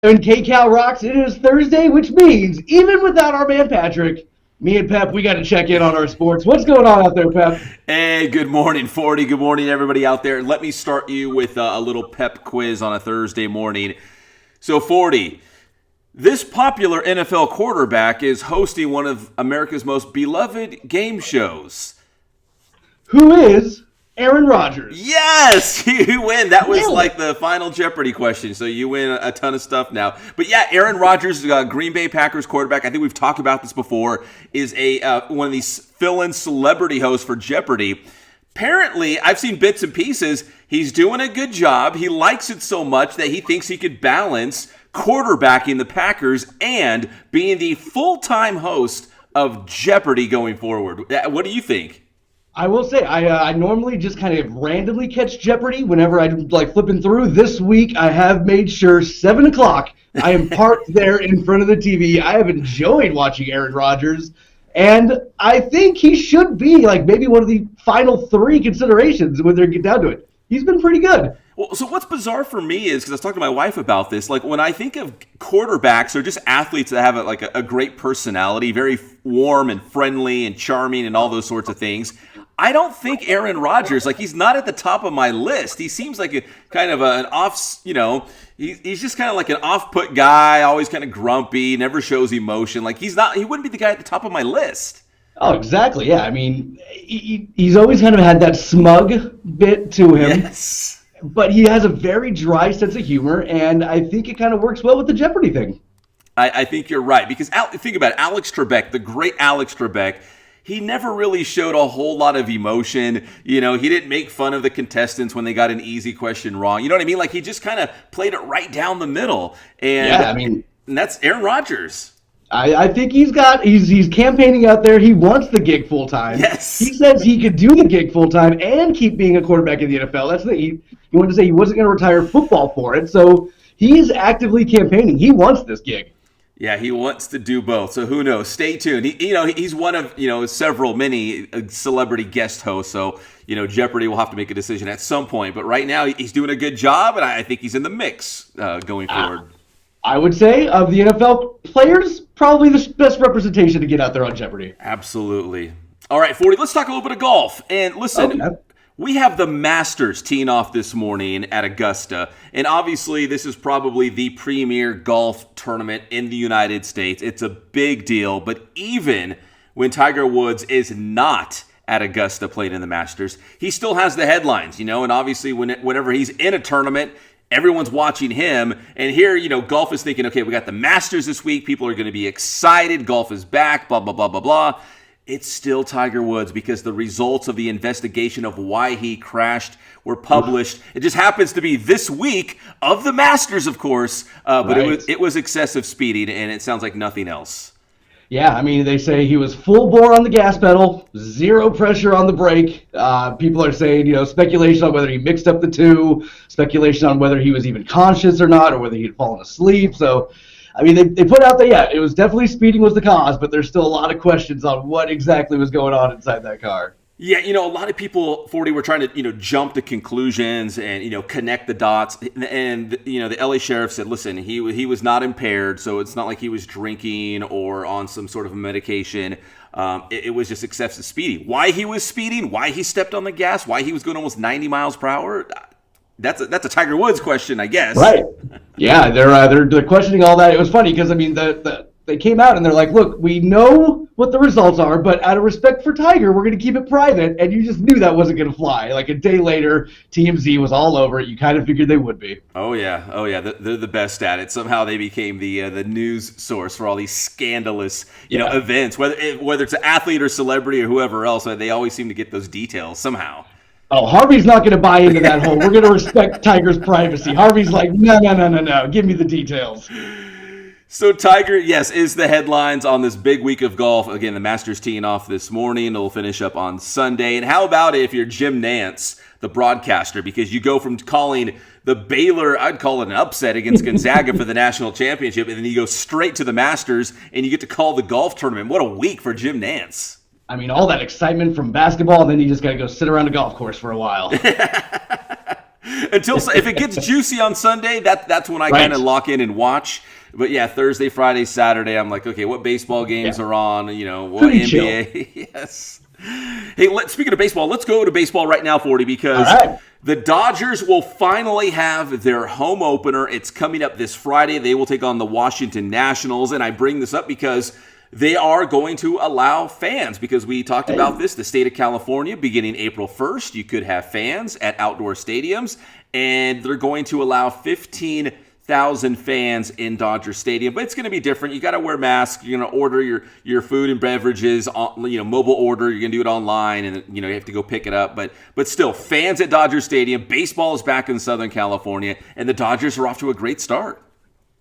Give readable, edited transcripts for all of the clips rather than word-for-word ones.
And KCAL rocks. It is Thursday, which means even without our man Patrick, me and Pep, we got to check in on our sports. What's going on out there, Pep? Hey, good morning, 40. Good morning, everybody out there. Let me start you with a little pep quiz on a Thursday morning. So, 40, this popular NFL quarterback is hosting one of America's most beloved game shows. Who is Aaron Rodgers? Yes, you win. That was Yeah. like the final Jeopardy question, so you win a ton of stuff now. But yeah, Aaron Rodgers, Green Bay Packers quarterback. I think we've talked about this before. Is a one of these fill-in celebrity hosts for Jeopardy. Apparently, I've seen bits and pieces. He's doing a good job. He likes it so much that he thinks he could balance quarterbacking the Packers and being the full-time host of Jeopardy going forward. What do you think? I will say, I normally just kind of randomly catch Jeopardy whenever I'm like flipping through. This week, I have made sure 7 o'clock I am parked there in front of the TV. I have enjoyed watching Aaron Rodgers, and I think he should be like maybe one of the final three considerations when they get down to it. He's been pretty good. Well, so what's bizarre for me is, because I was talking to my wife about this, like when I think of quarterbacks or just athletes that have a great personality, very warm and friendly and charming and all those sorts of things, I don't think Aaron Rodgers, like he's not at the top of my list. He seems like a kind of an off, he's just kind of like an off-put guy, always kind of grumpy, never shows emotion. Like he wouldn't be the guy at the top of my list. Oh, exactly. Yeah, I mean, he's always kind of had that smug bit to him. Yes. But he has a very dry sense of humor, and I think it kind of works well with the Jeopardy thing. I think you're right, because think about it, Alex Trebek, the great Alex Trebek. He never really showed a whole lot of emotion. He didn't make fun of the contestants when they got an easy question wrong. You know what I mean? Like he just kind of played it right down the middle. And, Yeah, I mean, and that's Aaron Rodgers. I think he's campaigning out there. He wants the gig full time. Yes. He says he could do the gig full time and keep being a quarterback in the NFL. He wanted to say he wasn't going to retire football for it. So he's actively campaigning. He wants this gig. Yeah, he wants to do both. So who knows? Stay tuned. He's one of many celebrity guest hosts. So Jeopardy will have to make a decision at some point. But right now he's doing a good job, and I think he's in the mix going forward. I would say of the NFL players, probably the best representation to get out there on Jeopardy. Absolutely. All right, 40. Let's talk a little bit of golf. And listen. Okay. We have the Masters teeing off this morning at Augusta, and obviously this is probably the premier golf tournament in the United States. It's a big deal, but even when Tiger Woods is not at Augusta playing in the Masters, he still has the headlines, and obviously whenever he's in a tournament, everyone's watching him, and here, golf is thinking, okay, we got the Masters this week, people are going to be excited, golf is back, blah, blah, blah, blah, blah. It's still Tiger Woods because the results of the investigation of why he crashed were published. It just happens to be this week of the Masters, of course, but Right. it was excessive speeding, and it sounds like nothing else. Yeah, I mean, they say he was full bore on the gas pedal, zero pressure on the brake. People are saying, speculation on whether he mixed up the two, speculation on whether he was even conscious or not, or whether he had fallen asleep. So, I mean, they put out that, yeah, it was definitely speeding was the cause, but there's still a lot of questions on what exactly was going on inside that car. Yeah, a lot of people, 40, were trying to, jump to conclusions and, connect the dots. And, the LA sheriff said, listen, he was not impaired, so it's not like he was drinking or on some sort of medication. It was just excessive speeding. Why he was speeding, why he stepped on the gas, why he was going almost 90 miles per hour, that's a Tiger Woods question, I guess. Right. Yeah, they're questioning all that. It was funny because, I mean, they came out and they're like, look, we know what the results are, but out of respect for Tiger, we're going to keep it private. And you just knew that wasn't going to fly. Like a day later, TMZ was all over it. You kind of figured they would be. Oh yeah. They're the best at it. Somehow they became the news source for all these scandalous events. Whether it's an athlete or celebrity or whoever else, they always seem to get those details somehow. Oh, Harvey's not going to buy into that whole, we're going to respect Tiger's privacy. Harvey's like, no. Give me the details. So Tiger, yes, is the headlines on this big week of golf. Again, the Masters teeing off this morning. It'll finish up on Sunday. And how about if you're Jim Nance, the broadcaster, because you go from calling the Baylor, I'd call it an upset against Gonzaga for the national championship, and then you go straight to the Masters and you get to call the golf tournament. What a week for Jim Nance. I mean, all that excitement from basketball, and then you just got to go sit around a golf course for a while. Until if it gets juicy on Sunday, that's when I kind of lock in and watch. But yeah, Thursday, Friday, Saturday, I'm like, okay, what baseball games are on? What pretty NBA? Yes. Hey, speaking of baseball, let's go to baseball right now, 40, because the Dodgers will finally have their home opener. It's coming up this Friday. They will take on the Washington Nationals, and I bring this up because they are going to allow fans, because we talked about this, the state of California, beginning April 1st, you could have fans at outdoor stadiums, and they're going to allow 15,000 fans in Dodger Stadium. But it's going to be different. You got to wear masks. You're going to order your food and beverages, mobile order. You're going to do it online, and you have to go pick it up. But still, fans at Dodger Stadium. Baseball is back in Southern California, and the Dodgers are off to a great start.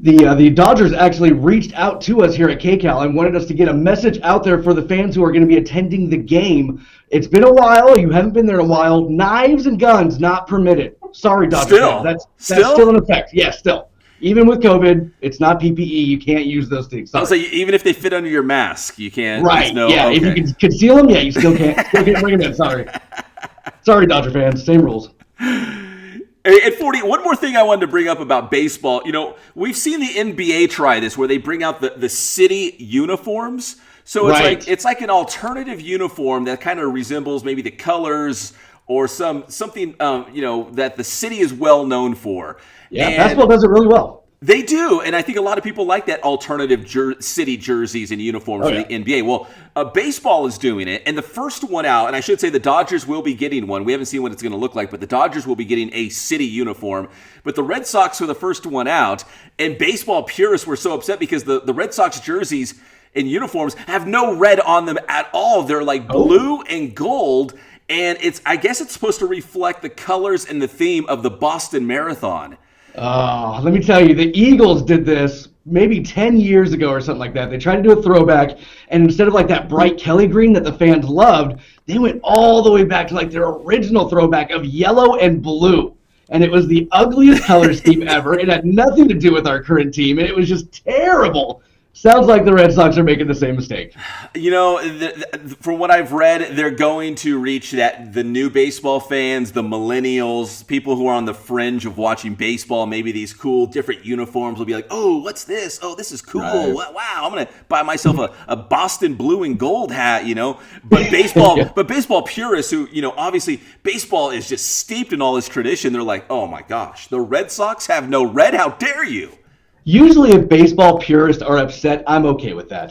The Dodgers actually reached out to us here at KCAL and wanted us to get a message out there for the fans who are going to be attending the game. It's been a while. You haven't been there in a while. Knives and guns not permitted. Sorry, Dodgers fans. That's still in effect. Yes, still. Even with COVID, it's not PPE. You can't use those things. I'll say even if they fit under your mask, you can't. Right. Yeah. Okay. If you can conceal them, you still can't. Still can't bring it in. Sorry. Sorry, Dodger fans. Same rules. At 40, one more thing I wanted to bring up about baseball. We've seen the NBA try this, where they bring out the city uniforms. So it's like an alternative uniform that kind of resembles maybe the colors or something that the city is well known for. Yeah, and basketball does it really well. They do, and I think a lot of people like that alternative city jerseys and uniforms for the NBA. Well, baseball is doing it, and the first one out, and I should say the Dodgers will be getting one. We haven't seen what it's going to look like, but the Dodgers will be getting a city uniform. But the Red Sox were the first one out, and baseball purists were so upset because the Red Sox jerseys and uniforms have no red on them at all. They're like blue and gold, and I guess it's supposed to reflect the colors and the theme of the Boston Marathon. Let me tell you, the Eagles did this maybe 10 years ago or something like that. They tried to do a throwback, and instead of like that bright Kelly green that the fans loved, they went all the way back to like their original throwback of yellow and blue. And it was the ugliest color scheme ever. It had nothing to do with our current team, and it was just terrible. Sounds like the Red Sox are making the same mistake. From what I've read, they're going to reach the new baseball fans, the millennials, people who are on the fringe of watching baseball. Maybe these cool different uniforms will be like, oh, what's this? Oh, this is cool. Right. Wow, I'm going to buy myself a Boston blue and gold hat, But baseball purists who, obviously baseball is just steeped in all this tradition. They're like, oh my gosh, the Red Sox have no red. How dare you? Usually if baseball purists are upset, I'm okay with that.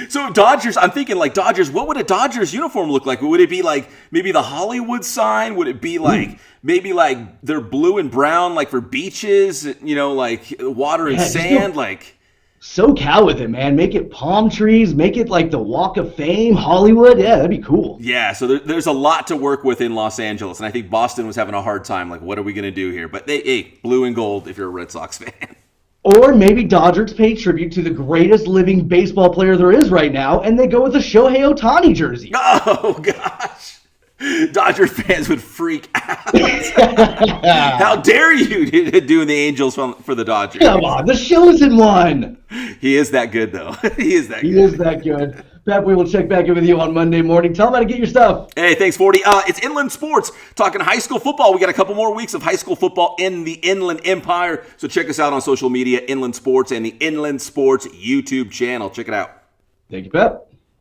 So Dodgers, I'm thinking like Dodgers, what would a Dodgers uniform look like? Would it be like maybe the Hollywood sign? Would it be like maybe like they're blue and brown like for beaches, like water and sand? Like SoCal with it, man. Make it palm trees. Make it like the Walk of Fame, Hollywood. Yeah, that'd be cool. Yeah, so there's a lot to work with in Los Angeles, and I think Boston was having a hard time. Like, what are we going to do here? But blue and gold if you're a Red Sox fan. Or maybe Dodgers pay tribute to the greatest living baseball player there is right now, and they go with a Shohei Ohtani jersey. Oh, gosh. Dodger fans would freak out. How dare you doing the Angels for the Dodgers? Come on, the chosen one. He is that good, though. He is that good. Pat, we will check back in with you on Monday morning. Tell them how to get your stuff. Hey, thanks, 40. It's Inland Sports, talking high school football. We got a couple more weeks of high school football in the Inland Empire. So check us out on social media, Inland Sports, and the Inland Sports YouTube channel. Check it out. Thank you, Pat.